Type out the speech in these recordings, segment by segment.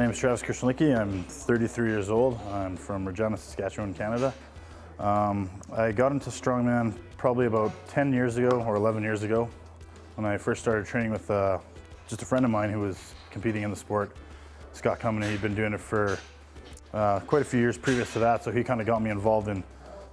name is Krushelnicki. I'm 33 years old. I'm from Regina, Saskatchewan, Canada. I got into strongman probably about 10 years ago or 11 years ago when I first started training with just a friend of mine who was competing in the sport, Scott Cumming. He'd been doing it for quite a few years previous to that, so he kind of got me involved in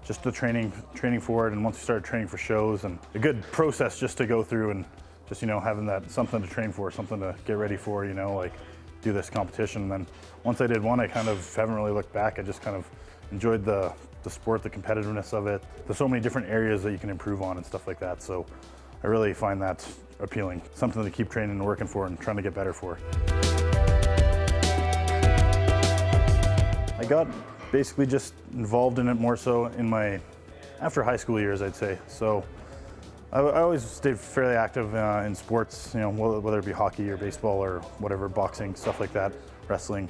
just the training for it. And once we started training for shows, and a good process just to go through and just, having that something to train for, something to get ready for, like do this competition. And then once I did one, I kind of haven't really looked back. I just kind of enjoyed the sport, the competitiveness of it. There's so many different areas that you can improve on and stuff like that. So I really find that appealing. Something to keep training and working for and trying to get better for. I got basically just involved in it more so in after high school years, I'd say. So I always stayed fairly active in sports, whether it be hockey or baseball or whatever, boxing, stuff like that, wrestling.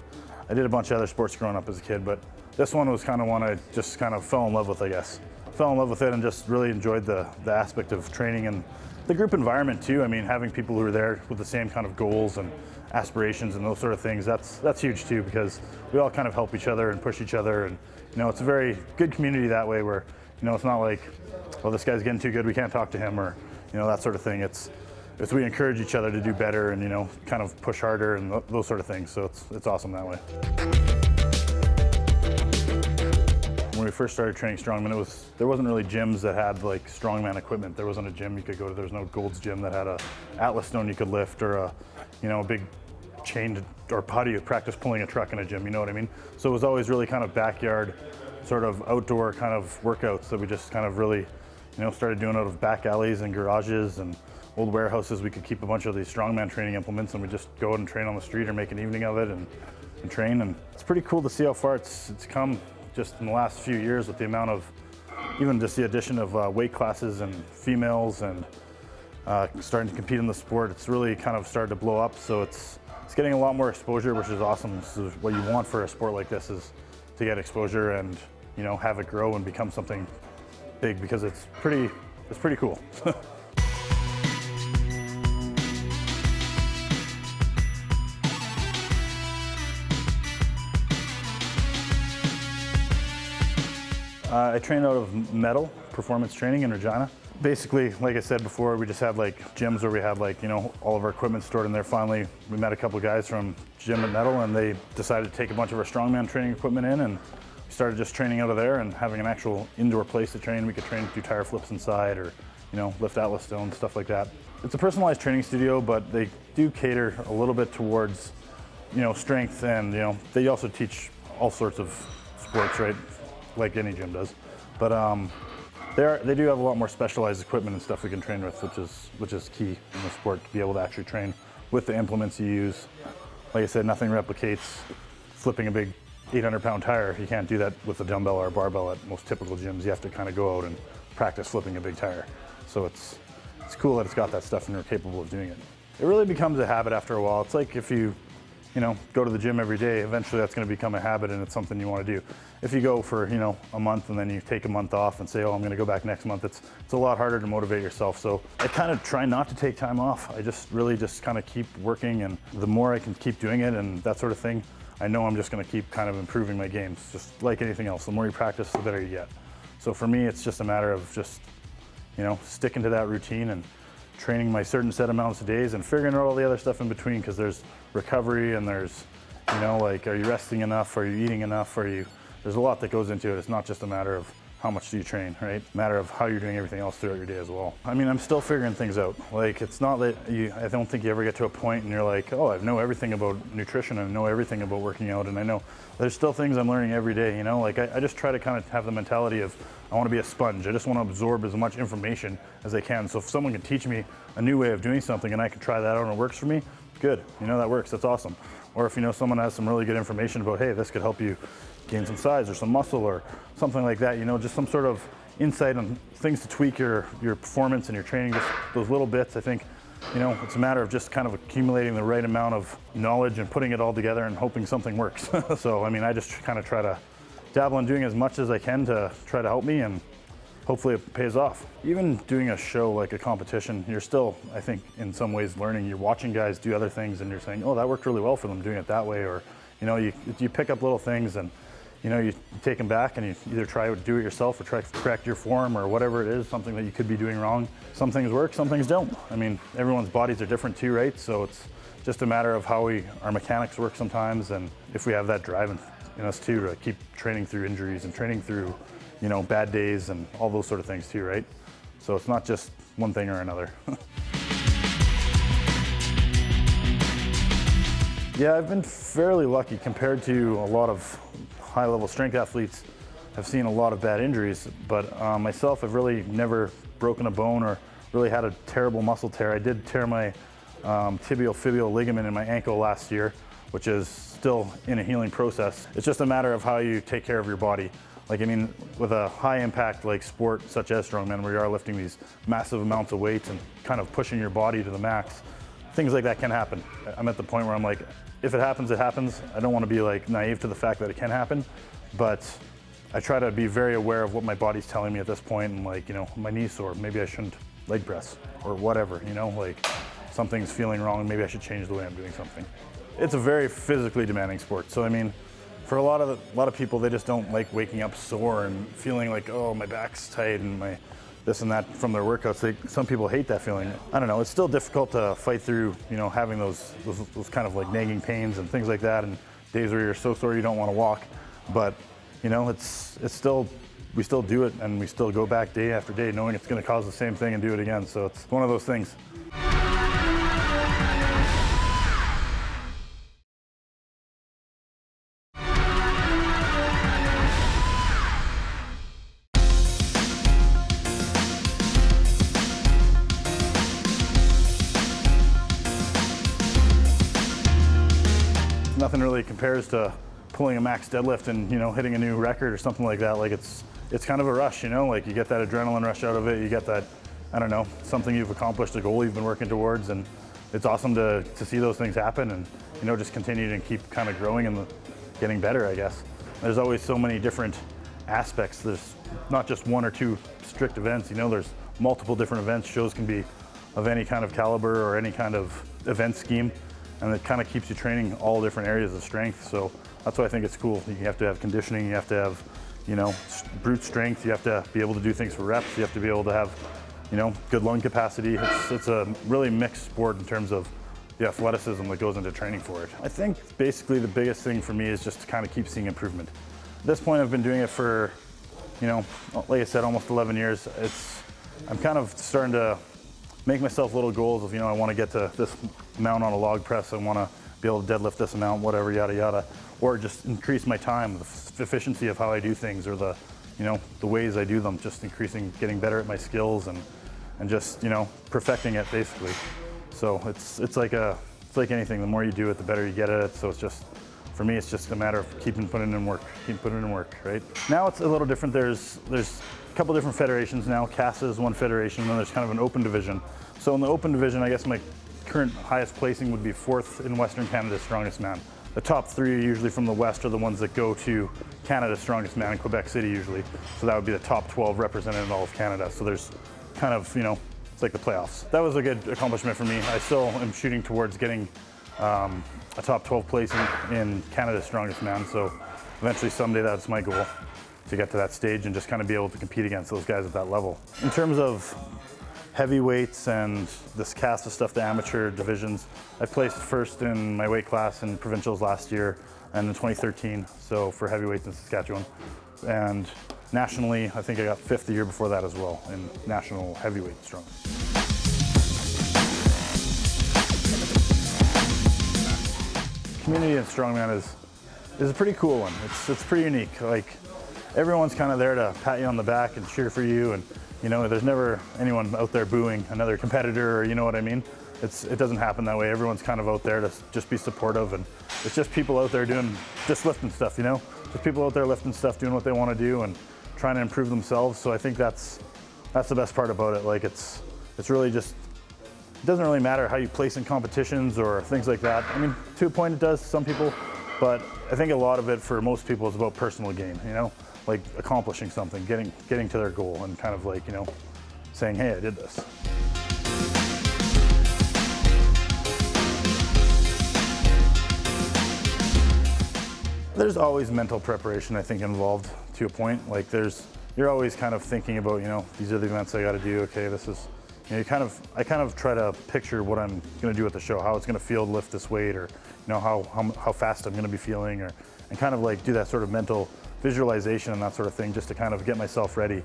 I did a bunch of other sports growing up as a kid, but this one was kind of one I just kind of fell in love with, I guess. Fell in love with it and just really enjoyed the aspect of training and the group environment too. I mean, having people who are there with the same kind of goals and aspirations and those sort of things, that's huge too, because we all kind of help each other and push each other. And it's a very good community that way where, it's not like, well, this guy's getting too good, we can't talk to him, or, that sort of thing. It's we encourage each other to do better and, kind of push harder and those sort of things. So it's awesome that way. When we first started training strongman, there wasn't really gyms that had like strongman equipment. There wasn't a gym you could go to. There was no Gold's gym that had a Atlas stone you could lift, or a big chain or putty to practice pulling a truck in a gym. You know what I mean? So it was always really kind of backyard, sort of outdoor kind of workouts that we just kind of really, started doing out of back alleys and garages and old warehouses. We could keep a bunch of these strongman training implements and we just go out and train on the street or make an evening of it and train. And it's pretty cool to see how far it's come just in the last few years with the amount of, even just the addition of weight classes and females and starting to compete in the sport. It's really kind of started to blow up. So it's getting a lot more exposure, which is awesome. This is what you want for a sport like this, is to get exposure and, have it grow and become something big, because it's pretty cool. I train out of Metal Performance Training in Regina. Basically, like I said before, we just had like gyms where we had all of our equipment stored in there. Finally, we met a couple guys from gym at Metal and they decided to take a bunch of our strongman training equipment in, and we started just training out of there and having an actual indoor place to train. We could train, do tire flips inside, or lift Atlas stones, stuff like that. It's a personalized training studio, but they do cater a little bit towards strength, and they also teach all sorts of sports, right? Like any gym does, but they do have a lot more specialized equipment and stuff we can train with, which is key in the sport, to be able to actually train with the implements you use. Like I said, nothing replicates flipping a big 800-pound tire. You can't do that with a dumbbell or a barbell at most typical gyms. You have to kind of go out and practice flipping a big tire. So it's cool that it's got that stuff and you're capable of doing it. It really becomes a habit after a while. It's like if you go to the gym every day, eventually that's going to become a habit and it's something you want to do. If you go for, a month and then you take a month off and say, oh, I'm going to go back next month, it's a lot harder to motivate yourself. So I kind of try not to take time off. I just really just kind of keep working, and the more I can keep doing it and that sort of thing, I know I'm just going to keep kind of improving my games, just like anything else. The more you practice, the better you get. So for me, it's just a matter of just, sticking to that routine and training my certain set amounts of days and figuring out all the other stuff in between, because there's recovery and there's, are you resting enough? Are you eating enough? There's a lot that goes into it. It's not just a matter of how much do you train, right? A matter of how you're doing everything else throughout your day as well. I mean, I'm still figuring things out. Like, it's not that I don't think you ever get to a point and you're like, oh, I know everything about nutrition and I know everything about working out, and I know there's still things I'm learning every day, I just try to kind of have the mentality of, I want to be a sponge. I just want to absorb as much information as I can. So if someone can teach me a new way of doing something and I can try that out and it works for me, good, that works, that's awesome. Or if someone has some really good information about, hey, this could help you gain some size or some muscle or something like that, just some sort of insight on things to tweak your performance and your training, just those little bits. I think, it's a matter of just kind of accumulating the right amount of knowledge and putting it all together and hoping something works. So, I just kind of try to dabble in doing as much as I can to try to help me, and hopefully it pays off. Even doing a show like a competition, you're still, I think, in some ways learning. You're watching guys do other things and you're saying, oh, that worked really well for them doing it that way, or you pick up little things and you take them back and you either try to do it yourself or try to correct your form or whatever it is, something that you could be doing wrong. Some things work, some things don't. I mean, everyone's bodies are different too, right? So it's just a matter of how our mechanics work sometimes, and if we have that drive in us too to keep training through injuries and training through, bad days and all those sort of things too, right? So it's not just one thing or another. Yeah, I've been fairly lucky compared to a lot of high-level strength athletes. I've seen a lot of bad injuries, but myself, I've really never broken a bone or really had a terrible muscle tear. I did tear my tibial-fibular ligament in my ankle last year, which is still in a healing process. It's just a matter of how you take care of your body. With a high-impact sport such as strongman, where you are lifting these massive amounts of weights and kind of pushing your body to the max, things like that can happen. I'm at the point where I'm like, if it happens, it happens. I don't want to be naive to the fact that it can happen, but I try to be very aware of what my body's telling me at this point, and my knee's sore, maybe I shouldn't leg press or whatever, something's feeling wrong, maybe I should change the way I'm doing something. It's a very physically demanding sport, so for a lot of people, they just don't like waking up sore and feeling like, oh, my back's tight and my this and that from their workouts. Some people hate that feeling. I don't know, it's still difficult to fight through, having those kind of nagging pains and things like that, and days where you're so sore you don't want to walk. But, it's still, we still do it, and we still go back day after day knowing it's going to cause the same thing and do it again. So it's one of those things. Nothing really compares to pulling a max deadlift and hitting a new record or something like that. It's kind of a rush, you get that adrenaline rush out of it. You get that, I don't know, something you've accomplished, a goal you've been working towards, and it's awesome to see those things happen and just continue to keep kind of growing and getting better, I guess. There's always so many different aspects. There's not just one or two strict events. There's multiple different events. Shows can be of any kind of caliber or any kind of event scheme. And it kind of keeps you training all different areas of strength. So that's why I think it's cool. You have to have conditioning, you have to have, brute strength, you have to be able to do things for reps, you have to be able to have, good lung capacity. It's a really mixed sport in terms of the athleticism that goes into training for it. I think basically the biggest thing for me is just to kind of keep seeing improvement. At this point, I've been doing it for, like I said, almost 11 years. I'm kind of starting to make myself little goals of, I want to get to this amount on a log press, I want to be able to deadlift this amount, whatever, yada, yada, or just increase my time, the efficiency of how I do things, or the ways I do them, just getting better at my skills and just, perfecting it basically. So it's like anything, the more you do it, the better you get at it. So for me, it's just a matter of keep putting in work, right? Now it's a little different. There's a couple different federations now. CASA is one federation, and then there's kind of an open division. So in the open division, I guess my current highest placing would be 4th in Western Canada's Strongest Man. The top 3 are usually from the West are the ones that go to Canada's Strongest Man in Quebec City usually. So that would be the top 12 represented in all of Canada. So there's kind of, it's like the playoffs. That was a good accomplishment for me. I still am shooting towards getting a top 12 placing in Canada's Strongest Man. So eventually someday that's my goal, to get to that stage and just kind of be able to compete against those guys at that level. In terms of heavyweights and this CASA stuff, the amateur divisions, I placed first in my weight class in provincials last year and in 2013, so for heavyweights in Saskatchewan. And nationally, I think I got 5th the year before that as well in national heavyweight strong. Community in strongman is a pretty cool one. It's pretty unique. Everyone's kind of there to pat you on the back and cheer for you, and there's never anyone out there booing another competitor, or you know what I mean? It doesn't happen that way. Everyone's kind of out there to just be supportive, and it's just people out there just lifting stuff, Just people out there lifting stuff, doing what they want to do and trying to improve themselves. So I think that's the best part about it. It's really just, it doesn't really matter how you place in competitions or things like that. I mean, to a point it does to some people, but I think a lot of it for most people is about personal gain, like accomplishing something, getting to their goal, and kind of saying, hey, I did this. There's always mental preparation, I think, involved to a point. Like you're always kind of thinking about, these are the events I got to do. Okay, this is, I kind of try to picture what I'm going to do at the show, how it's going to feel to lift this weight, or how fast I'm going to be feeling, and kind of like do that sort of mental visualization and that sort of thing, just to kind of get myself ready.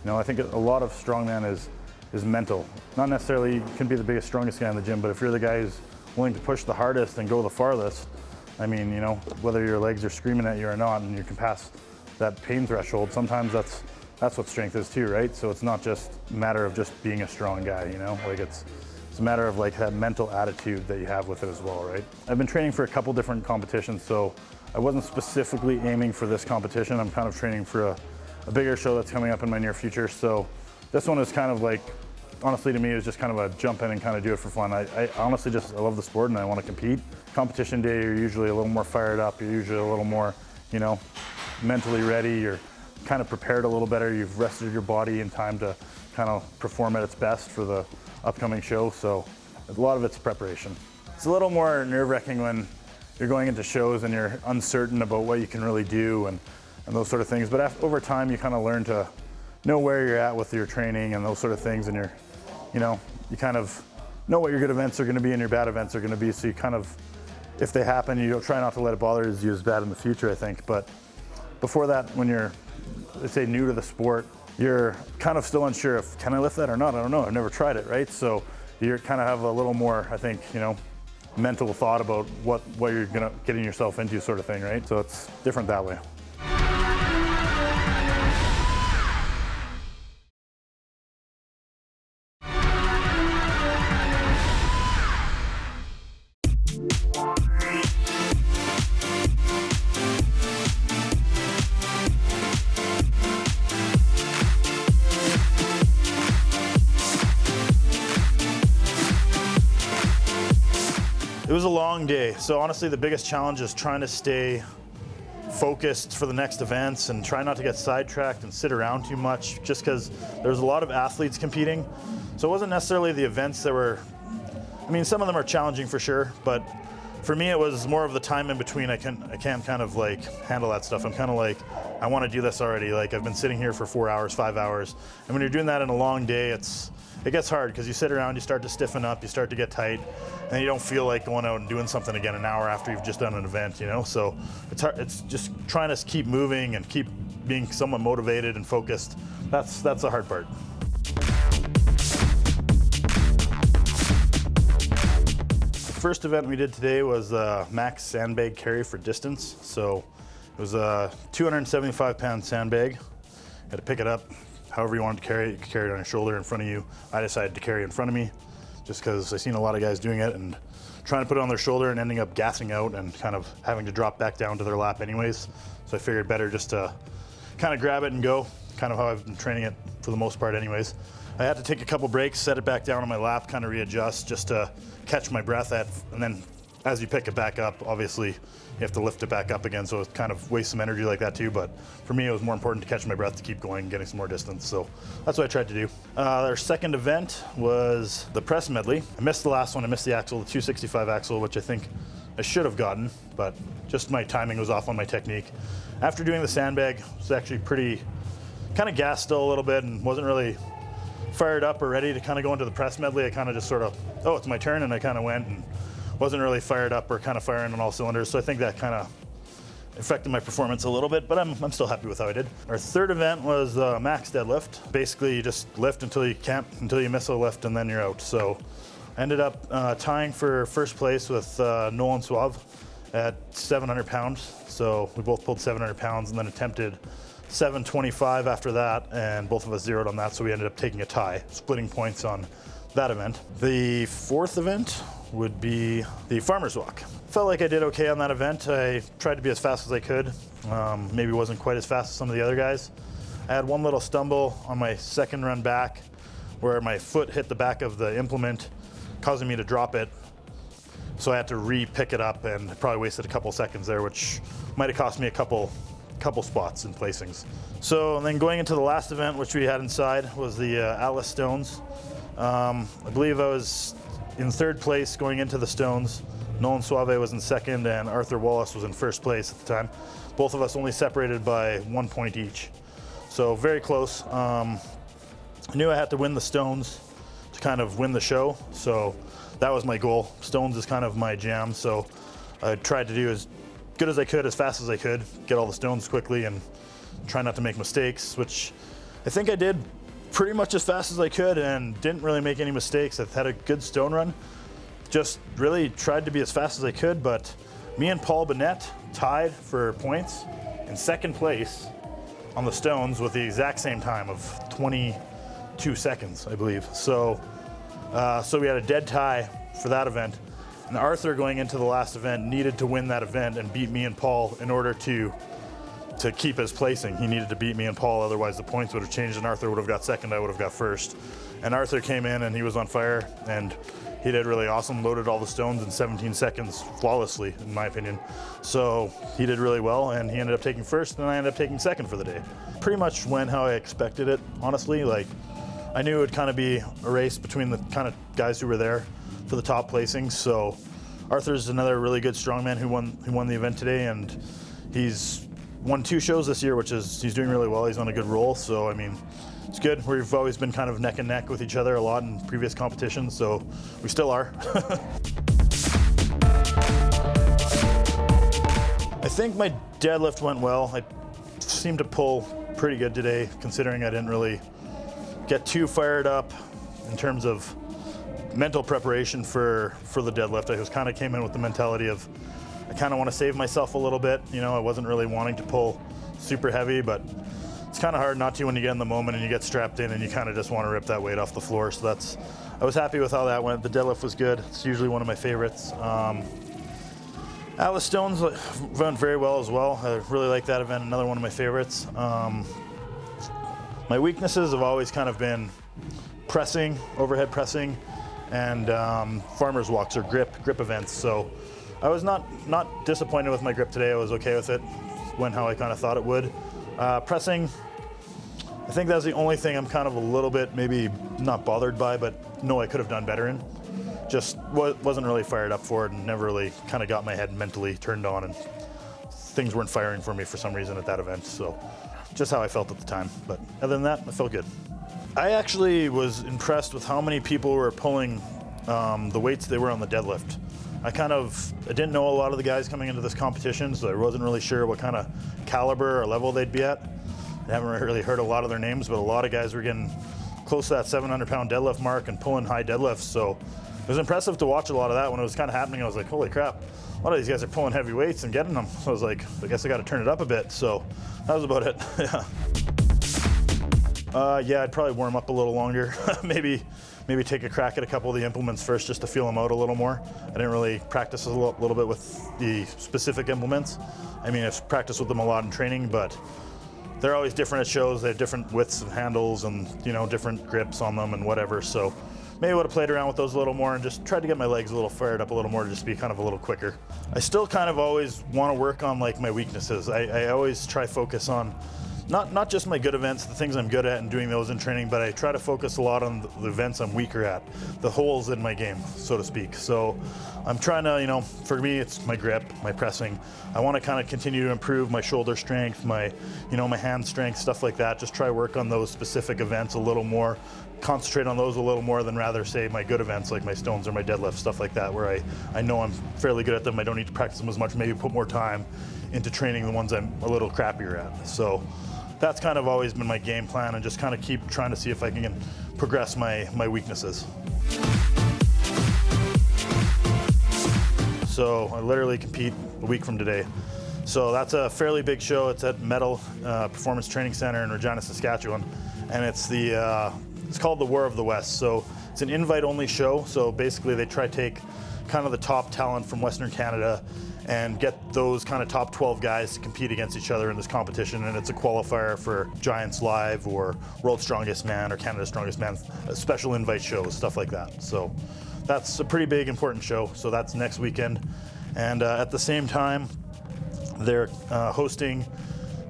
I think a lot of strongman is mental. Not necessarily you can be the biggest, strongest guy in the gym, but if you're the guy who's willing to push the hardest and go the farthest, I mean, whether your legs are screaming at you or not, and you can pass that pain threshold, sometimes that's what strength is too, right? So it's not just a matter of just being a strong guy, like it's a matter of like that mental attitude that you have with it as well, right? I've been training for a couple different competitions, so I wasn't specifically aiming for this competition. I'm kind of training for a bigger show that's coming up in my near future. So this one is kind of like, honestly to me, is just kind of a jump in and kind of do it for fun. I honestly I love the sport and I want to compete. Competition day, you're usually a little more fired up. You're usually a little more, mentally ready. You're kind of prepared a little better. You've rested your body in time to kind of perform at its best for the upcoming show. So a lot of it's preparation. It's a little more nerve-wracking when you're going into shows and you're uncertain about what you can really do and those sort of things. But over time, you kind of learn to know where you're at with your training and those sort of things, and you kind of know what your good events are going to be and your bad events are going to be. So you kind of, if they happen, you don't try not to let it bother you as bad in the future, I think. But before that, when you're, let's say, new to the sport, you're kind of still unsure if, can I lift that or not? I don't know. I've never tried it, right? So you kind of have a little more, I think, mental thought about what you're getting yourself into, sort of thing, right? So it's different that way. It was a long day. So honestly, the biggest challenge is trying to stay focused for the next events and try not to get sidetracked and sit around too much, just because there's a lot of athletes competing. So it wasn't necessarily the events that were, some of them are challenging for sure, but for me, it was more of the time in between. I can't kind of like handle that stuff. I'm kind of like, I want to do this already. Like I've been sitting here for 4 hours, 5 hours. And when you're doing that in a long day, it gets hard because you sit around, you start to stiffen up, you start to get tight, and you don't feel like going out and doing something again an hour after you've just done an event, So it's hard. It's just trying to keep moving and keep being somewhat motivated and focused. That's the hard part. The first event we did today was max sandbag carry for distance. So it was a 275-pound sandbag. Had to pick it up however you wanted to carry it. You could carry it on your shoulder in front of you. I decided to carry it in front of me just because I've seen a lot of guys doing it and trying to put it on their shoulder and ending up gassing out and kind of having to drop back down to their lap anyways. So I figured better just to kind of grab it and go, kind of how I've been training it for the most part anyways. I had to take a couple breaks, set it back down on my lap, kind of readjust just to catch my breath and then as you pick it back up, obviously you have to lift it back up again, so it kind of wastes some energy like that too, but for me it was more important to catch my breath to keep going and getting some more distance, so that's what I tried to do. Our second event was the press medley. I missed the last one, I missed the axle, the 265 axle, which I think I should have gotten, but just my timing was off on my technique. After doing the sandbag, I was actually pretty, kind of gassed still a little bit and wasn't really fired up or ready to kind of go into the press medley. I kind of just sort of, oh, it's my turn, and I kind of went and wasn't really fired up or kind of firing on all cylinders. So I think that kind of affected my performance a little bit, but I'm still happy with how I did. Our third event was max deadlift. Basically, you just lift until you can't, until you miss a lift, and then you're out. So I ended up tying for first place with Nolan Suave at 700 pounds. So we both pulled 700 pounds and then attempted 725 after that, and both of us zeroed on that, so we ended up taking a tie, splitting points on that event. The fourth event would be the farmer's walk. Felt like I did okay on that event. I tried to be as fast as I could. Maybe wasn't quite as fast as some of the other guys. I had one little stumble on my second run back where my foot hit the back of the implement, causing me to drop it. So I had to re-pick it up, and probably wasted a couple seconds there, which might have cost me a couple spots in placings. So and then going into the last event, which we had inside, was the Atlas Stones. I believe I was in third place going into the Stones. Nolan Suave was in second, and Arthur Wallace was in first place at the time. Both of us only separated by 1 point each. So very close. I knew I had to win the stones to kind of win the show. So that was my goal. Stones is kind of my jam. So I tried to do as good as I could, as fast as I could, get all the stones quickly and try not to make mistakes, which I think I did pretty much as fast as I could and didn't really make any mistakes. I had a good stone run. Just really tried to be as fast as I could, but me and Paul Bennett tied for points in second place on the stones with the exact same time of 22 seconds, I believe. So we had a dead tie for that event. And Arthur, going into the last event, needed to win that event and beat me and Paul in order to keep his placing. He needed to beat me and Paul, otherwise the points would have changed and Arthur would have got second, I would have got first. And Arthur came in and he was on fire, and he did really awesome, loaded all the stones in 17 seconds flawlessly, in my opinion. So he did really well, and he ended up taking first, and I ended up taking second for the day. Pretty much went how I expected it, honestly. Like, I knew it would kind of be a race between the kind of guys who were there for the top placings. So Arthur's another really good strongman who won the event today, and he's won 2 shows this year, he's doing really well. He's on a good roll, so I mean, it's good. We've always been kind of neck and neck with each other a lot in previous competitions, so we still are. I think my deadlift went well. I seemed to pull pretty good today, considering I didn't really get too fired up in terms of mental preparation for the deadlift. I just kind of came in with the mentality of, I kind of want to save myself a little bit. You know, I wasn't really wanting to pull super heavy, but it's kind of hard not to when you get in the moment and you get strapped in and you kind of just want to rip that weight off the floor. So I was happy with how that went. The deadlift was good. It's usually one of my favorites. Atlas Stones went very well as well. I really like that event, another one of my favorites. My weaknesses have always kind of been pressing, overhead pressing, and farmer's walks or grip events. So I was not disappointed with my grip today. I was okay with it. Went how I kind of thought it would. Pressing, I think that's the only thing I'm kind of a little bit maybe not bothered by, but no, I could have done better in. Just wasn't really fired up for it and never really kind of got my head mentally turned on, and things weren't firing for me for some reason at that event. So just how I felt at the time. But other than that, I felt good. I actually was impressed with how many people were pulling the weights they were on the deadlift. I didn't know a lot of the guys coming into this competition, so I wasn't really sure what kind of caliber or level they'd be at. I haven't really heard a lot of their names, but a lot of guys were getting close to that 700-pound deadlift mark and pulling high deadlifts. So it was impressive to watch a lot of that. When it was kind of happening, I was like, holy crap, a lot of these guys are pulling heavy weights and getting them. So I was like, I guess I got to turn it up a bit. So that was about it. Yeah, I'd probably warm up a little longer. maybe take a crack at a couple of the implements first just to feel them out a little more. I didn't really practice a little bit with the specific implements. I mean, I've practiced with them a lot in training, but they're always different at shows. They have different widths of handles and, you know, different grips on them and whatever. So maybe I would have played around with those a little more and just tried to get my legs a little fired up a little more to just be kind of a little quicker. I still kind of always want to work on like my weaknesses. I always try focus on not just my good events, the things I'm good at and doing those in training, but I try to focus a lot on the events I'm weaker at, the holes in my game, so to speak. So I'm trying to, you know, for me, it's my grip, my pressing. I want to kind of continue to improve my shoulder strength, my hand strength, stuff like that. Just try to work on those specific events a little more, concentrate on those a little more than rather say my good events like my stones or my deadlifts, stuff like that, where I know I'm fairly good at them. I don't need to practice them as much, maybe put more time into training the ones I'm a little crappier at. So that's kind of always been my game plan, and just kind of keep trying to see if I can progress my weaknesses. So I literally compete a week from today. So that's a fairly big show. It's at Metal Performance Training Center in Regina, Saskatchewan, and it's called the War of the West. So it's an invite-only show. So basically they try to take kind of the top talent from Western Canada and get those kind of top 12 guys to compete against each other in this competition. And it's a qualifier for Giants Live or World's Strongest Man or Canada's Strongest Man, special invite shows, stuff like that. So that's a pretty big, important show. So that's next weekend. And at the same time, they're hosting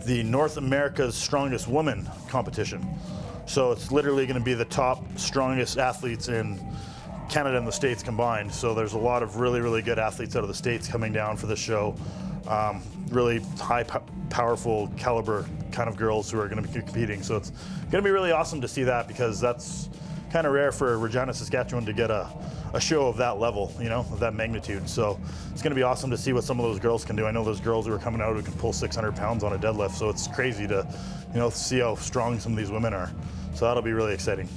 the North America's Strongest Woman competition. So it's literally going to be the top, strongest athletes in Canada and the States combined. So there's a lot of really, really good athletes out of the States coming down for this show. Really high, powerful caliber kind of girls who are going to be competing. So it's going to be really awesome to see that, because that's kind of rare for Regina, Saskatchewan to get a show of that level, you know, of that magnitude. So it's going to be awesome to see what some of those girls can do. I know those girls who are coming out who can pull 600 pounds on a deadlift. So it's crazy to, you know, see how strong some of these women are. So that'll be really exciting.